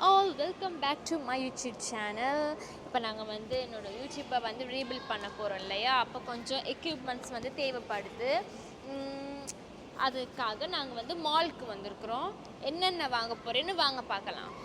All welcome back to my YouTube channel. இப்போ நாங்கள் என்னோடய யூடியூப்பை ரீபில்ட் பண்ண போகிறோம் இல்லையா, அப்போ கொஞ்சம் எக்யூப்மெண்ட்ஸ் தேவைப்படுது. அதுக்காக நாங்கள் மாலுக்கு வந்திருக்கிறோம். என்னென்ன வாங்க போகிறேன்னு வாங்க பார்க்கலாம்.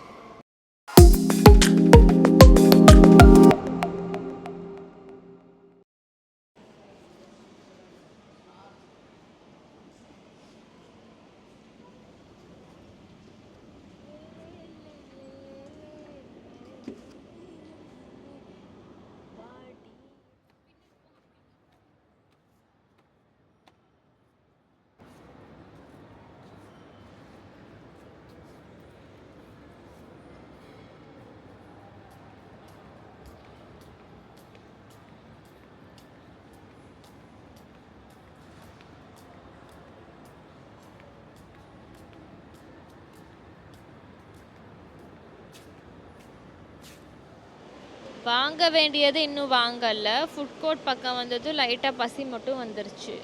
வாங்க வேண்டியது இன்னும் வாங்கலை. ஃபுட் கோர்ட் பக்கம் வந்தது லைட்டாக பசி மட்டும் வந்துருச்சு.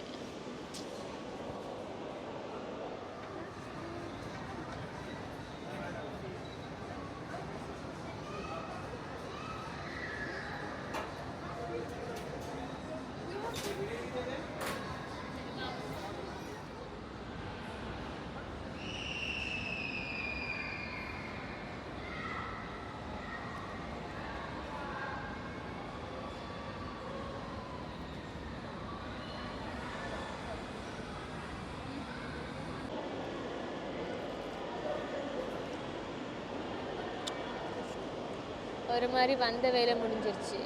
ஒரு மாதிரி வந்த வேலை முடிஞ்சிருச்சு.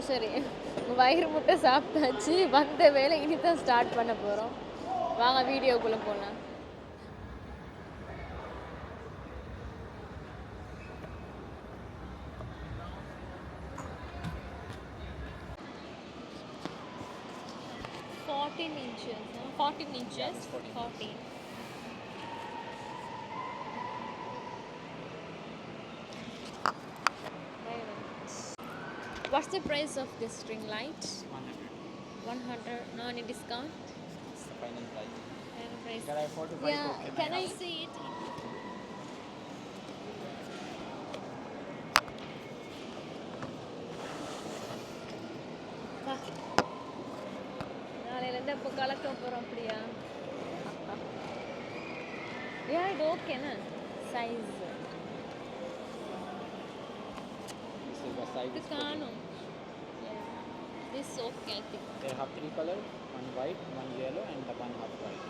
சரி வயிறு முட்டை சாப்பிட்டாச்சு. வந்த வேலை இனிதான் ஸ்டார்ட் பண்ண போகிறோம். வாங்க வீடியோக்குள்ளே போகலாம். Fourteen inches. What's the price of this string light? 100. No any discount? It's the final price. Can I afford to buy? Yeah, can I see it? நாளையிலேருந்து இப்போ கலக்க போகிறோம். அப்படியா? இது ஓகேண்ணா சைஸ்? இது காணும். This is okay, I think. They have three colors, one white, one yellow, and the one half white.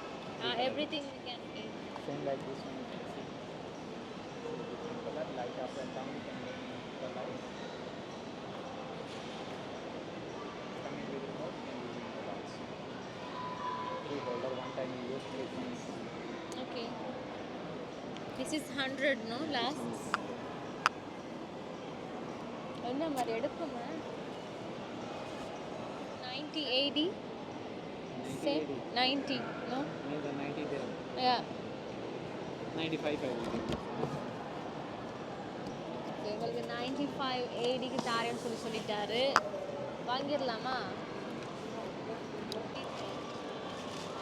Everything we can take. Same like this one, you can see. Different color, light up and down, you can make the light. Coming with remote, you can use it also. Three holder, one time you use, three things. Okay. This is 100, no? Last. என்ன மாதிரி எடுக்குமா? 90, 80? Same? 90, no? Near the 90 there. Yeah. 95 I will give. உங்களுக்கு 95, 80க்கு தாரேன்னு சொல்லிட்டாரு. வாங்கிடலாமா?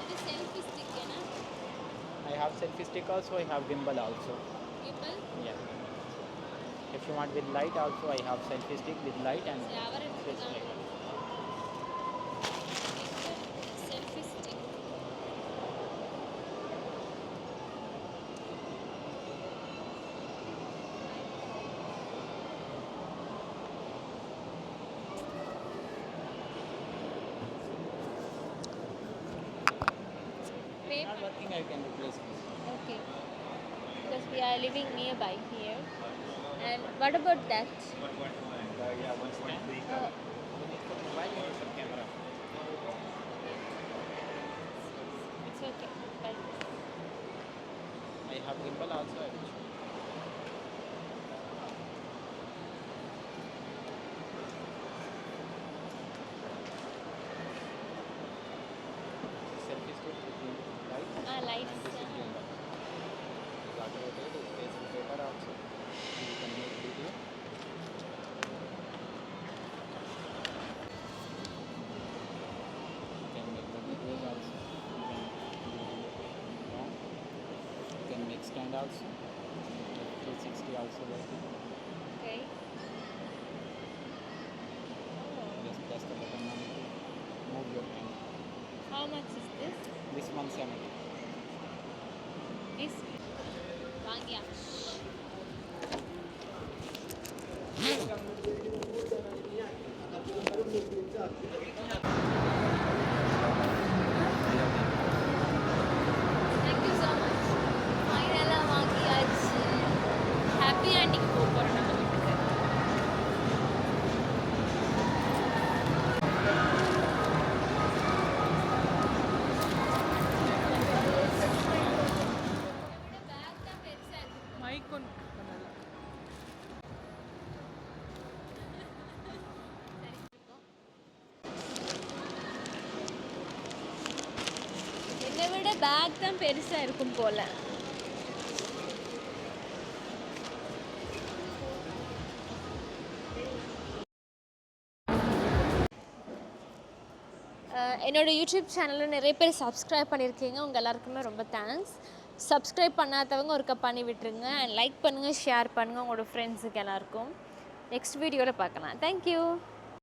இது selfie stick என்ன? I have selfie stick also, I have gimbal also. Gimbal? Yeah. If you want with light also, I have selfie stick with light and switch like that. Selfie stick. Not working, I can replace it. Okay. Because we are living nearby here. And what about that? Yeah, one stand. You need for mobile, you need for camera. It's okay. But I have gimbal also, I will show. Selfie stick with light. lights. And this is gimbal. Water rotate is facing paper also. You can make video. You can make the videos also. You can make stand also. 360 also working. Okay. Just press the button on it to move your hand. How much is this? This 170. Is வாங்கியாச்சு. Thank you so much. ஃபைனலாக வாங்கியாச்சு. ஹாப்பியாக இன்னைக்கு போக போகிறோம் நம்ம வீட்டுக்கு. Back தான் பெருசாக இருக்கு. மைக் ஒன்று பண்ணல. என்னை விட பேக் தான் பெருசாக இருக்கும் போல். என்னோடய யூடியூப் சேனலில் நிறைய பேர் சப்ஸ்கிரைப் பண்ணியிருக்கீங்க. உங்கள் எல்லாருக்குமே ரொம்ப தேங்க்ஸ். சப்ஸ்கிரைப் பண்ணாதவங்க ஒருக்கா பண்ணி விட்டுருங்க. அண்ட் லைக் பண்ணுங்கள், ஷேர் பண்ணுங்கள் உங்களோட ஃப்ரெண்ட்ஸுக்கு எல்லாருக்கும். நெக்ஸ்ட் வீடியோவில் பார்க்கலாம். தேங்க்யூ.